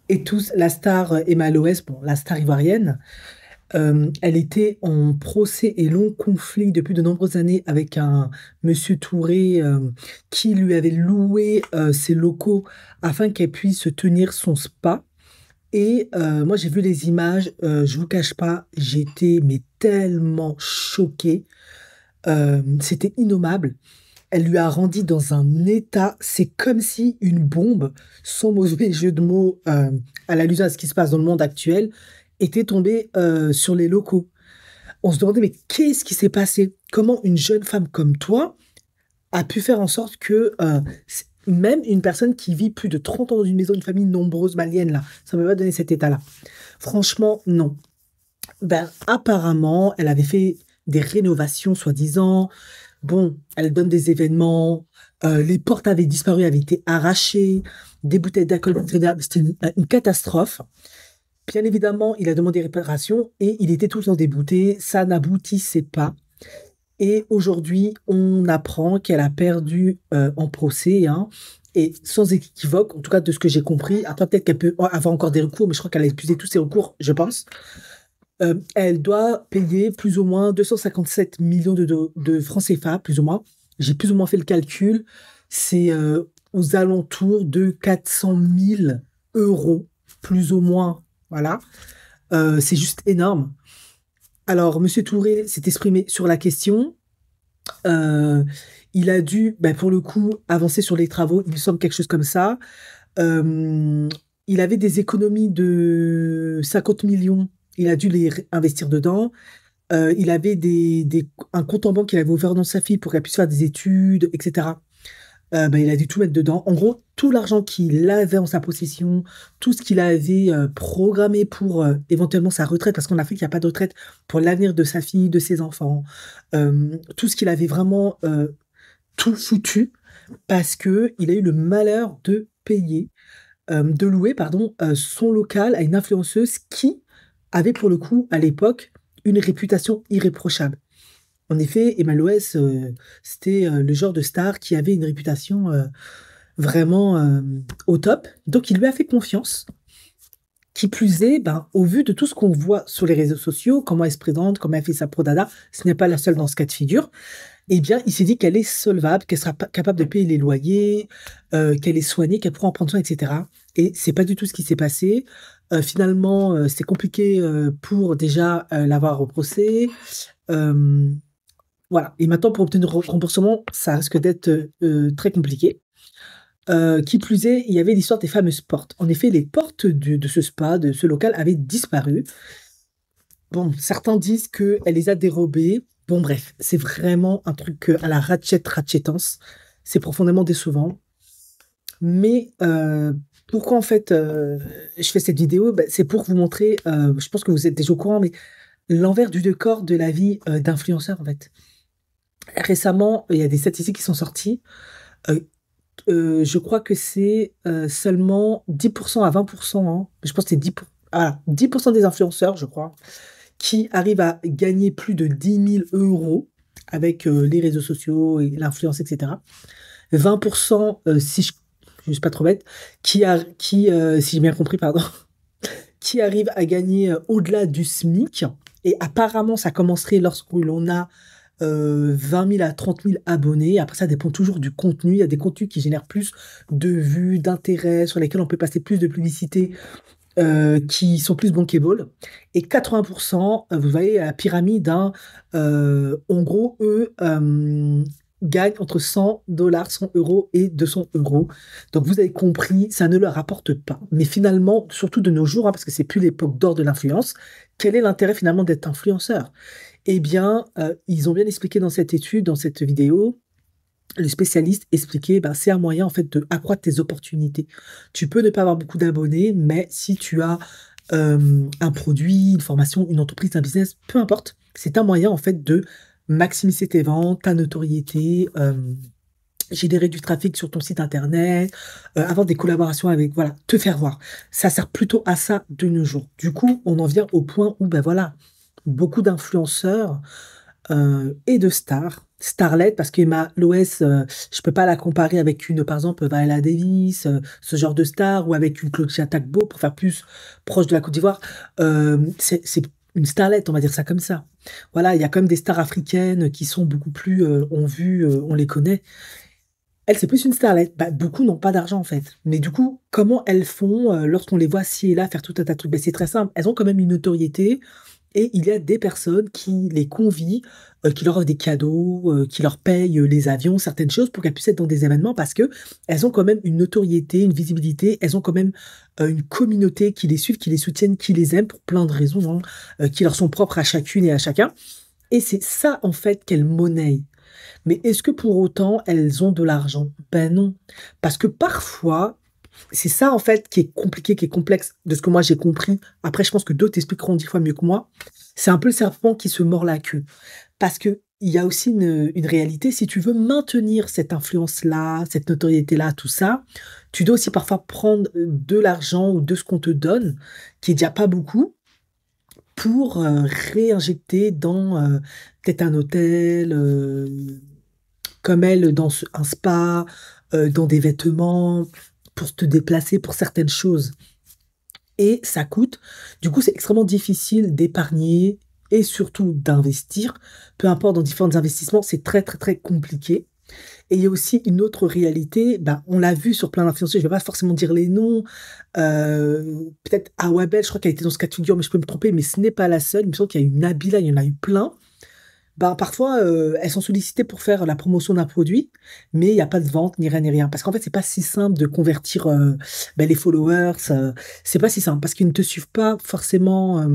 Et tous, la star Emma Loès, bon, la star ivoirienne, elle était en procès et long conflit depuis de nombreuses années avec un monsieur Touré qui lui avait loué ses locaux afin qu'elle puisse tenir son spa. Et moi, j'ai vu les images, je vous cache pas, j'étais mais tellement choquée. C'était innommable. Elle lui a rendu dans un état, c'est comme si une bombe, sans mauvais jeu de mots, à l'allusion à ce qui se passe dans le monde actuel, était tombée sur les locaux. On se demandait, mais qu'est-ce qui s'est passé? Comment une jeune femme comme toi a pu faire en sorte que même une personne qui vit plus de 30 ans dans une maison, une famille nombreuse malienne, là, ça ne peut pas donner cet état-là. Franchement, non. Ben, apparemment, elle avait fait des rénovations, soi-disant. Bon, elle donne des événements. Les portes avaient disparu, avaient été arrachées. Des bouteilles d'alcool, c'était une catastrophe. Bien évidemment, il a demandé réparation et il était tout le temps débouté. Ça n'aboutissait pas. Et aujourd'hui, on apprend qu'elle a perdu en procès, hein, et sans équivoque, en tout cas de ce que j'ai compris. Après, peut-être qu'elle peut avoir encore des recours, mais je crois qu'elle a épuisé tous ses recours, je pense. Elle doit payer plus ou moins 257 millions de francs CFA, plus ou moins. J'ai plus ou moins fait le calcul. C'est aux alentours de 400 000 euros, plus ou moins. Voilà. C'est juste énorme. Alors, Monsieur Touré s'est exprimé sur la question. Euh, il a dû, ben, pour le coup, avancer sur les travaux. Il me semble quelque chose comme ça. Euh, il avait des économies de 50 millions. Il a dû les investir dedans. Il avait un compte en banque qu'il avait ouvert dans sa fille pour qu'elle puisse faire des études, etc. Ben, il a dû tout mettre dedans. En gros, tout l'argent qu'il avait en sa possession, tout ce qu'il avait programmé pour éventuellement sa retraite, parce qu'en Afrique, il n'y a pas de retraite, pour l'avenir de sa fille, de ses enfants, tout ce qu'il avait vraiment tout foutu, parce que il a eu le malheur de louer, pardon, son local à une influenceuse qui avait pour le coup, à l'époque, une réputation irréprochable. En effet, Emma Loès, c'était le genre de star qui avait une réputation vraiment au top. Donc, il lui a fait confiance. Qui plus est, ben, au vu de tout ce qu'on voit sur les réseaux sociaux, comment elle se présente, comment elle fait sa prodada, ce n'est pas la seule dans ce cas de figure. Eh bien, il s'est dit qu'elle est solvable, qu'elle sera capable de payer les loyers, qu'elle est soignée, qu'elle pourra en prendre soin, etc. Et c'est pas du tout ce qui s'est passé. Finalement, c'est compliqué pour déjà l'avoir au procès. Euh, voilà. Et maintenant, pour obtenir le remboursement, ça risque d'être très compliqué. Qui plus est, il y avait l'histoire des fameuses portes. En effet, les portes de ce spa, de ce local, avaient disparu. Bon, certains disent qu'elle les a dérobées. Bon, bref, c'est vraiment un truc à la ratchetance. C'est profondément décevant. Mais pourquoi en fait je fais cette vidéo? Ben, c'est pour vous montrer, je pense que vous êtes déjà au courant, mais l'envers du décor de la vie d'influenceurs en fait. Récemment, il y a des statistiques qui sont sorties. Euh, je crois que c'est seulement 10% à 20%, hein. Je pense que c'est 10% des influenceurs, je crois, qui arrivent à gagner plus de 10 000 € avec les réseaux sociaux et l'influence, etc. 20%, si je ne suis pas trop bête, si j'ai bien compris, pardon, qui arrivent à gagner au-delà du SMIC. Et apparemment, ça commencerait lorsque l'on a 20 000 à 30 000 abonnés. Après, ça dépend toujours du contenu. Il y a des contenus qui génèrent plus de vues, d'intérêt, sur lesquels on peut passer plus de publicité, qui sont plus bankable. Et 80%, vous voyez, la pyramide, hein, en gros, eux gagnent entre 100 dollars, 100 euros et 200 euros. Donc, vous avez compris, ça ne leur rapporte pas. Mais finalement, surtout de nos jours, hein, parce que c'est plus l'époque d'or de l'influence, quel est l'intérêt finalement d'être influenceur? Eh bien, ils ont bien expliqué dans cette étude, dans cette vidéo, le spécialiste expliquait, ben, c'est un moyen en fait de accroître tes opportunités. Tu peux ne pas avoir beaucoup d'abonnés, mais si tu as un produit, une formation, une entreprise, un business, peu importe, c'est un moyen en fait de maximiser tes ventes, ta notoriété, générer du trafic sur ton site internet, avoir des collaborations avec, voilà, te faire voir. Ça sert plutôt à ça de nos jours. Du coup, on en vient au point où, ben voilà, beaucoup d'influenceurs et de stars. Starlet, parce qu'Emma Loès, je peux pas la comparer avec une, par exemple, Viola Davis, ce genre de star, ou avec une Claudia Tagbo, pour faire plus proche de la Côte d'Ivoire. C'est une starlet, on va dire ça comme ça. Voilà, il y a quand même des stars africaines qui sont beaucoup plus, on vu, on les connaît. Elle, c'est plus une starlet. Bah, beaucoup n'ont pas d'argent, en fait. Mais du coup, comment elles font lorsqu'on les voit ci et là faire tout un tas de trucs? Ben, c'est très simple. Elles ont quand même une notoriété et il y a des personnes qui les convient, qui leur offrent des cadeaux, qui leur payent les avions, certaines choses pour qu'elles puissent être dans des événements parce que elles ont quand même une notoriété, une visibilité. Elles ont quand même une communauté qui les suit, qui les soutiennent, qui les aime pour plein de raisons, hein, qui leur sont propres à chacune et à chacun. Et c'est ça, en fait, qu'elles monnaient. Mais est-ce que pour autant elles ont de l'argent? Ben non. Parce que parfois, c'est ça en fait qui est compliqué, qui est complexe de ce que moi j'ai compris. Après, je pense que d'autres expliqueront 10 fois mieux que moi. C'est un peu le serpent qui se mord la queue. Parce que il y a aussi une réalité, si tu veux maintenir cette influence-là, cette notoriété-là, tout ça, tu dois aussi parfois prendre de l'argent ou de ce qu'on te donne, qui est déjà pas beaucoup, pour réinjecter dans peut-être un hôtel, comme elle dans un spa, dans des vêtements, pour te déplacer pour certaines choses. Et ça coûte. Du coup, c'est extrêmement difficile d'épargner et surtout d'investir. Peu importe dans différents investissements, c'est très très très compliqué. Et il y a aussi une autre réalité, bah, on l'a vu sur plein d'influenceurs, je ne vais pas forcément dire les noms, peut-être Awabel, je crois qu'elle était dans ce cas de figure, mais je peux me tromper, mais ce n'est pas la seule, il me semble qu'il y a eu Nabila, il y en a eu plein. Ben, parfois, elles sont sollicitées pour faire la promotion d'un produit, mais il n'y a pas de vente, ni rien, ni rien. Parce qu'en fait, c'est pas si simple de convertir ben, les followers. C'est pas si simple, parce qu'ils ne te suivent pas forcément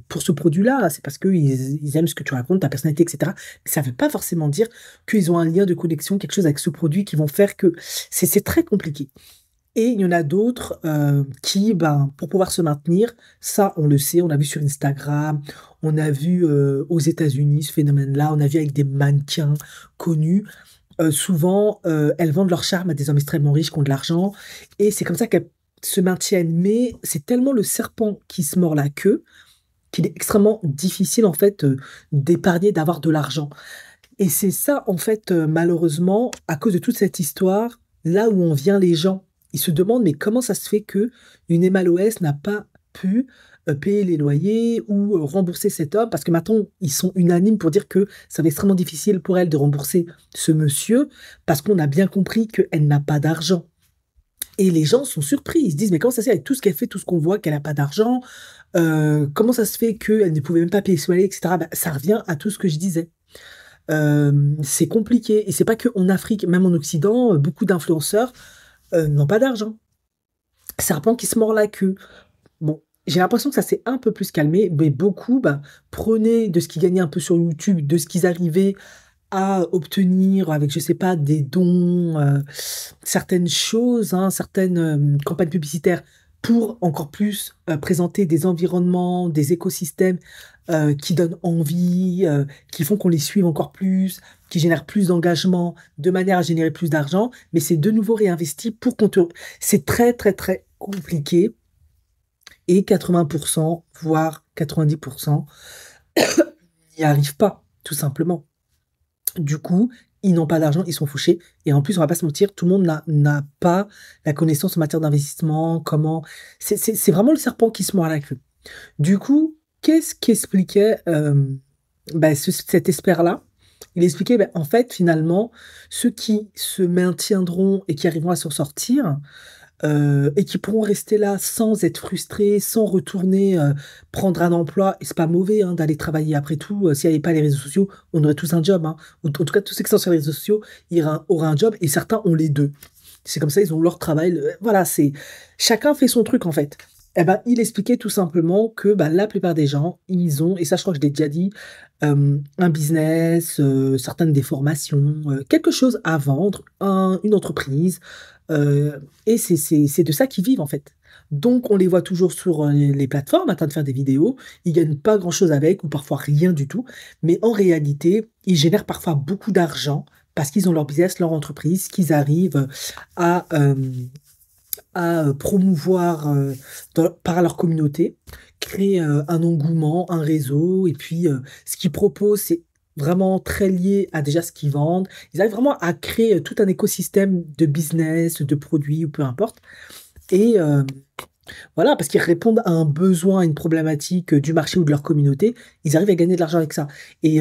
pour ce produit-là. C'est parce qu'ils aiment ce que tu racontes, ta personnalité, etc. Mais ça ne veut pas forcément dire qu'ils ont un lien de connexion, quelque chose avec ce produit qui vont faire que c'est très compliqué. Et il y en a d'autres qui, ben, pour pouvoir se maintenir, ça, on le sait, on a vu sur Instagram, on a vu aux États-Unis ce phénomène-là, on a vu avec des mannequins connus. Souvent, elles vendent leur charme à des hommes extrêmement riches qui ont de l'argent, et c'est comme ça qu'elles se maintiennent. Mais c'est tellement le serpent qui se mord la queue qu'il est extrêmement difficile, en fait, d'épargner, d'avoir de l'argent. Et c'est ça, en fait, malheureusement, à cause de toute cette histoire, là où on vient les gens, ils se demandent, mais comment ça se fait que une Emma Loès n'a pas pu payer les loyers ou rembourser cet homme? Parce que maintenant, ils sont unanimes pour dire que ça va être extrêmement difficile pour elle de rembourser ce monsieur, parce qu'on a bien compris qu'elle n'a pas d'argent. Et les gens sont surpris, ils se disent, mais comment ça se fait avec tout ce qu'elle fait, tout ce qu'on voit, qu'elle n'a pas d'argent, comment ça se fait qu'elle ne pouvait même pas payer son loyer, etc. Ben, ça revient à tout ce que je disais. C'est compliqué. Et c'est pas que en Afrique, même en Occident, beaucoup d'influenceurs n'ont pas d'argent. Serpent qui se mord la queue. Bon, j'ai l'impression que ça s'est un peu plus calmé, mais beaucoup bah, prenaient de ce qu'ils gagnaient un peu sur YouTube, de ce qu'ils arrivaient à obtenir avec, je sais pas, des dons, certaines choses, hein, certaines campagnes publicitaires pour encore plus présenter des environnements, des écosystèmes qui donnent envie, qui font qu'on les suive encore plus, qui génèrent plus d'engagement, de manière à générer plus d'argent, mais c'est de nouveau réinvesti pour qu'on te... C'est très, très, très compliqué et 80%, voire 90% n'y arrivent pas, tout simplement. Du coup, ils n'ont pas d'argent, ils sont fauchés. Et en plus, on va pas se mentir, tout le monde n'a pas la connaissance en matière d'investissement, comment... C'est vraiment le serpent qui se mord la queue. Du coup, qu'est-ce qu'expliquait bah, cet expert-là? Il expliquait, bah, en fait, finalement, ceux qui se maintiendront et qui arriveront à s'en sortir, et qui pourront rester là sans être frustrés, sans retourner prendre un emploi. Et c'est pas mauvais hein, d'aller travailler après tout. S'il n'y avait pas les réseaux sociaux, on aurait tous un job. Hein. Ou en tout cas, tous ceux qui sont sur les réseaux sociaux auraient un job et certains ont les deux. C'est comme ça, ils ont leur travail. Voilà, c'est chacun fait son truc en fait. Eh ben, il expliquait tout simplement que bah, la plupart des gens, ils ont, et ça je crois que je l'ai déjà dit, un business, certaines des formations, quelque chose à vendre, une entreprise, et c'est de ça qu'ils vivent en fait. Donc on les voit toujours sur les plateformes en train de faire des vidéos, ils gagnent pas grand-chose avec, ou parfois rien du tout, mais en réalité, ils génèrent parfois beaucoup d'argent parce qu'ils ont leur business, leur entreprise, qu'ils arrivent à, euh, à promouvoir par leur communauté, créer un engouement, un réseau, et puis ce qu'ils proposent, c'est vraiment très liés à déjà ce qu'ils vendent. Ils arrivent vraiment à créer tout un écosystème de business, de produits ou peu importe. Et voilà, parce qu'ils répondent à un besoin, à une problématique du marché ou de leur communauté. Ils arrivent à gagner de l'argent avec ça. Et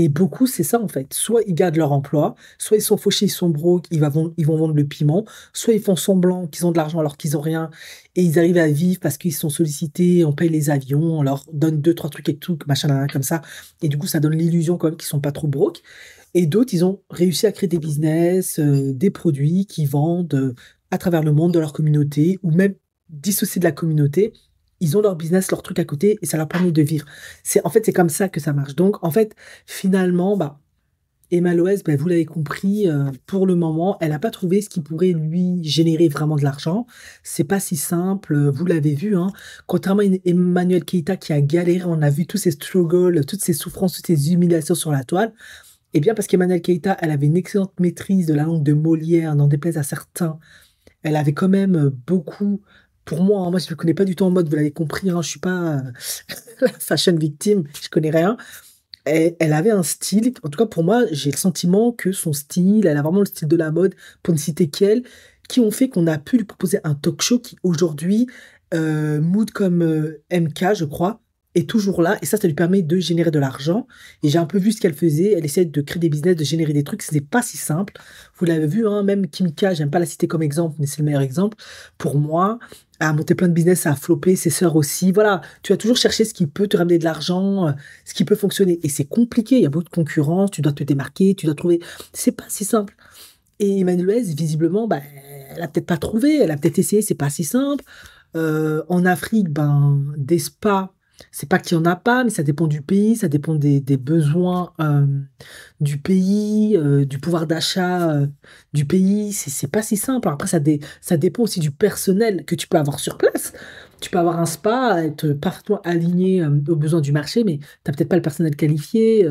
beaucoup, c'est ça en fait. Soit ils gardent leur emploi, soit ils sont fauchés, ils sont broke, ils vont vendre le piment, soit ils font semblant qu'ils ont de l'argent alors qu'ils ont rien, et ils arrivent à vivre parce qu'ils sont sollicités, on paye les avions, on leur donne deux, trois trucs et tout, machin, là, là, comme ça. Et du coup, ça donne l'illusion quand même qu'ils sont pas trop broke. Et d'autres, ils ont réussi à créer des business, des produits qui vendent à travers le monde de leur communauté, ou même dissociés de la communauté. Ils ont leur business, leur truc à côté, et ça leur permet de vivre. En fait, c'est comme ça que ça marche. Donc, en fait, finalement, bah, Emma Loès, bah, vous l'avez compris, pour le moment, elle n'a pas trouvé ce qui pourrait lui générer vraiment de l'argent. C'est pas si simple, vous l'avez vu, hein. Contrairement à Emmanuel Keïta qui a galéré, on a vu tous ses struggles, toutes ses souffrances, toutes ses humiliations sur la toile. Eh bien, parce qu'Emmanuel Keïta, elle avait une excellente maîtrise de la langue de Molière, n'en déplaise à certains. Elle avait quand même beaucoup, pour moi, hein, moi je ne le connais pas du tout en mode, vous l'avez compris, hein, je suis pas la fashion victime, je connais rien. Elle avait un style, en tout cas pour moi, j'ai le sentiment que son style, elle a vraiment le style de la mode, pour ne citer qu'elle, qui ont fait qu'on a pu lui proposer un talk show qui aujourd'hui, mood comme MK, je crois, est toujours là, et ça lui permet de générer de l'argent. Et j'ai un peu vu ce qu'elle faisait, elle essaie de créer des business, de générer des trucs, ce n'est pas si simple. Vous l'avez vu, hein, même Kimika, j'aime pas la citer comme exemple, mais c'est le meilleur exemple. Pour moi, elle a monté plein de business, à flopper, ses sœurs aussi. Voilà, tu vas toujours chercher ce qui peut te ramener de l'argent, ce qui peut fonctionner. Et c'est compliqué, il y a beaucoup de concurrence, tu dois te démarquer, tu dois trouver. C'est pas si simple. Et Emmanuel, visiblement, bah, elle a peut-être pas trouvé, elle a peut-être essayé, c'est pas si simple. En Afrique, ben, des spas, c'est pas qu'il y en a pas, mais ça dépend du pays, ça dépend des besoins du pays, du pouvoir d'achat du pays. C'est pas si simple. Après, ça dépend aussi du personnel que tu peux avoir sur place. Tu peux avoir un spa, être parfaitement aligné aux besoins du marché, mais t'as peut-être pas le personnel qualifié.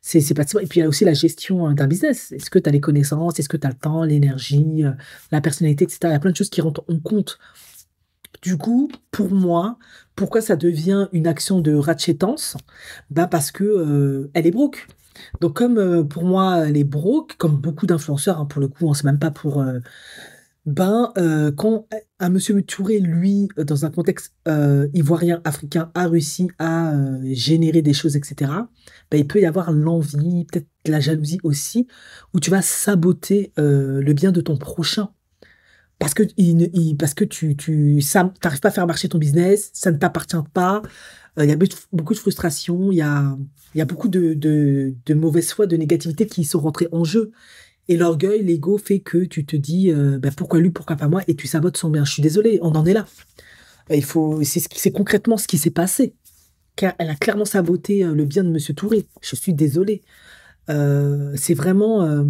C'est pas si simple. Et puis il y a aussi la gestion d'un business. Est-ce que tu as les connaissances? Est-ce que tu as le temps, l'énergie, la personnalité, etc. Il y a plein de choses qui rentrent en compte. Du coup, pour moi, pourquoi ça devient une action de ratchetance? Ben parce que elle est broke. Donc comme pour moi, elle est broke, comme beaucoup d'influenceurs, hein, pour le coup, on sait même pas pour... quand un monsieur Touré, lui, dans un contexte ivoirien, africain, a réussi à générer des choses, etc., ben, il peut y avoir l'envie, peut-être la jalousie aussi, où tu vas saboter le bien de ton prochain. Parce que, parce que t'arrives pas à faire marcher ton business, ça ne t'appartient pas, il y a beaucoup de frustration, il y a beaucoup de mauvaise foi, de négativité qui sont rentrées en jeu. Et l'orgueil, l'ego fait que tu te dis, bah, pourquoi lui, pourquoi pas moi, et tu sabotes son bien. Je suis désolé, on en est là. C'est concrètement ce qui s'est passé. Car elle a clairement saboté le bien de Monsieur Touré. Je suis désolé. C'est vraiment,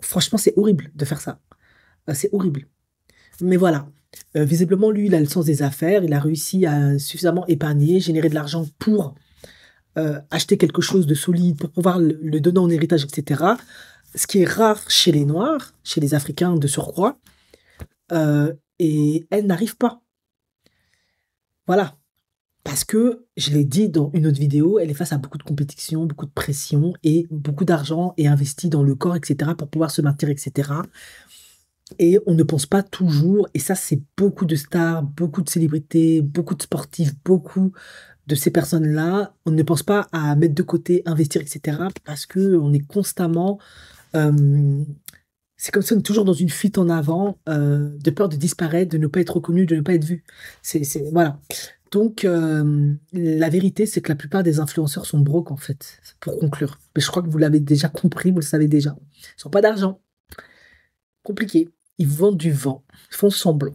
franchement, c'est horrible de faire ça. C'est horrible. Mais voilà. Visiblement, lui, il a le sens des affaires. Il a réussi à suffisamment épargner, générer de l'argent pour acheter quelque chose de solide, pour pouvoir le donner en héritage, etc. Ce qui est rare chez les Noirs, chez les Africains de surcroît. Et elle n'arrive pas. Voilà. Parce que, je l'ai dit dans une autre vidéo, elle est face à beaucoup de compétition, beaucoup de pression et beaucoup d'argent est investi dans le corps, etc. pour pouvoir se maintenir, etc. Et on ne pense pas toujours, et ça c'est beaucoup de stars, beaucoup de célébrités, beaucoup de sportifs, beaucoup de ces personnes-là, on ne pense pas à mettre de côté, investir, etc. parce que on est constamment, euh, c'est comme si on est toujours dans une fuite en avant, de peur de disparaître, de ne pas être reconnu, de ne pas être vu. Voilà. Donc, la vérité, c'est que la plupart des influenceurs sont broke, en fait, pour conclure. Mais je crois que vous l'avez déjà compris, vous le savez déjà. Ils n'ont pas d'argent. Compliqué. Ils vendent du vent. Ils font semblant.